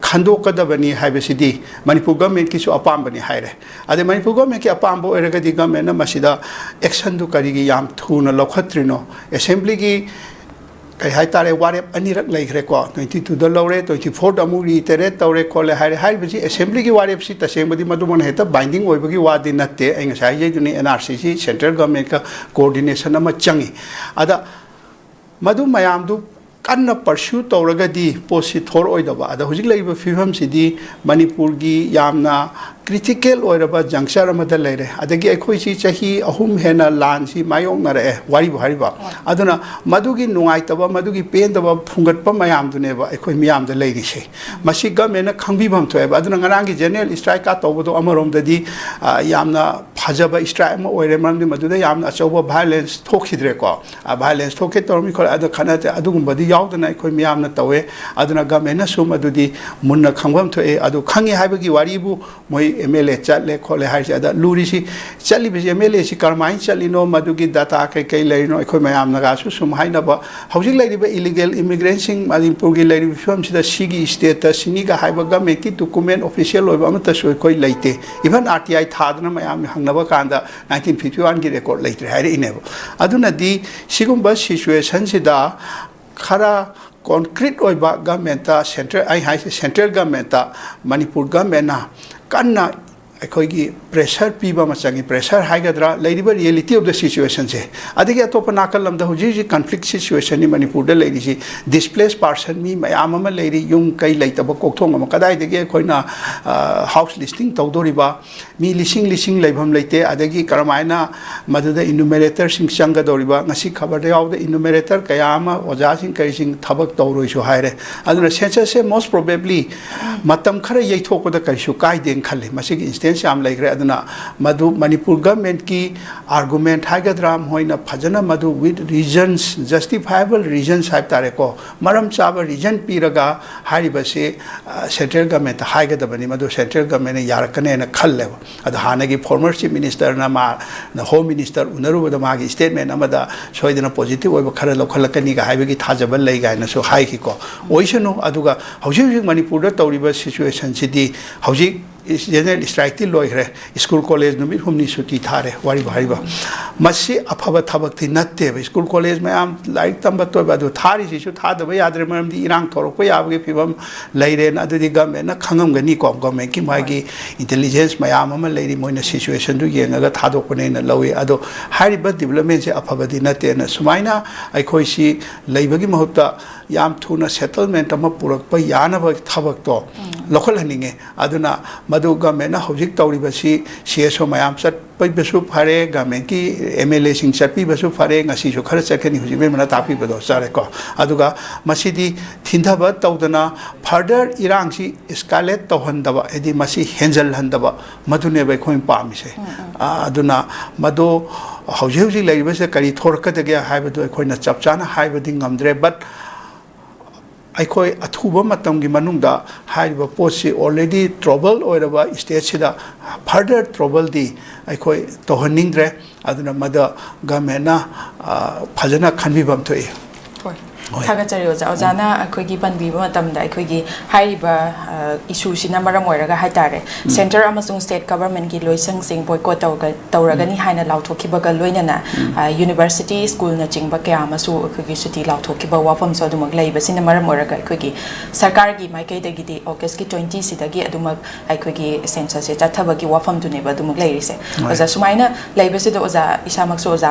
खंदोकदबनी हाइबसिदी Manipur government की अपाम्बनी हाइरे अदे Manipur government की अपाम्ब ओइरगदी गवर्नमेंट मसिदा एक्शन दु करिगी याम थुना लौखत्रिनो असेंबली की कई हाइतारे वारेप अनिरक लेखरेको 22 लौरे 24 अमु रिटेरेट तौरे खोले हाइरे हाइबसी असेंबली की वारेप सि तसेंबदी मदुमन हेता बाइंडिंग ओइबगी वादी नत्ते ऐ ngसाइ जेदुनि एनआरसीसी सेंट्रल गवर्नमेंट का कोऑर्डिनेशन अमा चंगी अदा मदु मयामदु कन्ना परस्यू तौरगदी पोसी थोर ओइदबा अदा हुजिक लैबा फिवम सिदी मणिपुर की यामना क्रिटिकल ओइरबा जंक्शन अमदा लेरे अदगी अखोइसी चाही अहुम हेना लान सी मायोंगनरे वारी भारीबा अदुना मदुगी नुंगाइतबा मदुगी पेंदबा फुंगटपा मयामदुनेबा अखोइ मियामदा लेरिसे मसी गवर्नमेंट खंगबिबम थोएबा अदुना ngrangi जनरल स्ट्राइक का तौबदो अमरोमददी यामना फाजबा स्ट्राइक अमा ओइरे मरमदि मदुदा यामना अचौबा वायलेंस थोखिद्रेको वायलेंस थोखे तौरमि खोला अद खनाते अदुगुंबदी यावदना अखोइ मियामना तौए अदुना गवर्नमेंट सु मदुदी मुन्ना खंगबम थोए अदु खंगी हाइबगी वारीबु मोइ एमएलए चले खोले हाइसे अदा लूरीसी चली बिस एमएलए सी करमाइन चलिनो मदुगी डाटा कई लेरिनो अखोइ मयाम नगासु सुम हाइनबा हौजिक लेरिबा इलीगल इमिग्रेंट सिंग मणिपुर की लेरिबा फिल्म सिदा सिगी स्टेटस सिनिगा हाइबा गवर्नमेंट की डॉक्यूमेंट ऑफिशियल ओइबा अमता सु कोइ लेते इवन आरटीआई थादना मयाम हंगनबा कांदा 1951 की रिकॉर्ड लेते हाइरे इनेबो अदुनादी सिगुंबा सिचुएशन सिदा खरा concrete oiba government central ai hai central government manipur government kanna अखोगी प्रेशर पीबा मचांगी प्रेशर हाइगद्रा लेरिबा रियलिटी ऑफ द सिचुएशन से अदगी अतोप नाकल लमदा हुजी कॉन्फ्लिक्ट सिचुएशन नि मणिपुर द लेरिसी डिस्प्लेस पर्सन मी मयाम अमा लेरि युम कई लेतब कोक्थोंग अमा कदाइदगी अखोइना हाउस लिस्टिंग तौदोरिबा मी लिसिंग लिसिंग लेभम लेते अदगी करमाइना मदुदा इनुमरेटर सिंग चंगदोरिबा ngasi खबर दे यावद इनुमरेटर कयामा ओजा सिंग करिसिंग थबक तौरोइसु हाइरे अदुना सेंसस से मोस्ट प्रोबेबली मतम खरा यैथोकदा करिसु काइदें खल्ले मसिगी आम लेग्रे अदुना मधु मणिपुर गवर्नमेंट की आर्गुमेंट हाइगद्राम होइना फजना मधु विद रीजन्स जस्टिफाइबल रीजन्स हाइब तारेको मरम चाबा रीजन पीरगा हारिबसे सेंट्रल गवर्नमेंट हाइगदबनी मधु सेंट्रल गवर्नमेंट यारकने न खल्लेब अद हानगी फॉर्मर चीफ मिनिस्टर ना मा होम मिनिस्टर उनरुबद मागी स्टेटमेंट अमदा सोइदना पॉजिटिव ओइब खरा लखलकनी गा हाइबगी थाजबल लेइ गाइना सो हाइकिको ओइसनो अदुगा हौजिक मणिपुर द तौरिबा सिचुएशन सिदी हौजिक जनरल स्ट्राइक ती लोइरे स्कूल कॉलेज नुमित हुमनी सुटी थारे वारी भारीबा मसी अफब थबक थी नत्ते स्कूल कॉलेज में आम लाइक तंब तो बादु थारी सिसु थादब याद्रे मरमदी इरांग थोरको याबगे फिबम लेरे न अदुदी गवर्नमेंट न खंगमगनी को गवर्नमेंट की मागी इंटेलिजेंस मयाम अमा लेरी मोइना सिचुएशन दु येंगा थादोकने न लवे अदो हारिबा डेवलपमेंट से अफबदी नत्ते न सुमाइना अखोइसी लेबगी महत्ता याम थुना सेटलमेंट अमा पुरकप यानब थबक तो लोकल हनिंगे अदुना मधु गवर्नमेंट हौजिक तौरिबसी सीएसओ मयाम चटपैबसु फरे गवर्नमेंट की एमएलए सिंग चटपीबसु फरे ngasisu खरा चखनी हुजिबे मना तापीबदो चारेको अदुगा मसिदी थिंधब तौदना फर्दर इरांगसी एस्केलेट तौहंदबा एदि मसी हेंजल हंदबा मधुनेबे खोइन पामिसे अदुना मधु हौजिक हौजिक लेरिबसे करी थोरकदगे हाइबदो खोइना चपचाना हाइबदि ngamdre but अखोई अथुब मतम की मनुंगदा हाइबा पोसी ऑलरेडी ट्रबल ओइरबा स्टेट सिदा फर्दर ट्रबल दी अखोई तोहनिंग्रे अदुना मद गवर्नमेंट फजना खनबिबम थोई थागचरी ओजाना अखोगी बनबीबा मतमदा अखोगी हाइबा इशू सिना मरम ओइरगा हाइतारे सेंटर अमसुंग स्टेट गवर्नमेंट की लोइसंग सिंग बॉयकॉट तौरगनी हाइना लाउथोखिबगा लोइनना यूनिवर्सिटी स्कूल न चिंगबा कया अमसु अखोगी सुटी लाउथोखिबा वाफम सो दुमक लेबसिना मरम ओइरगा अखोगी सरकार की माइकैदगी अगस्त की 20 सिदगी अदुमक अखोगी सेंसस से चथबगी वाफम दुनेबा दुमक लेरिसे ओजा सुमाइना लेबसिदो ओजा इसामक्सो ओजा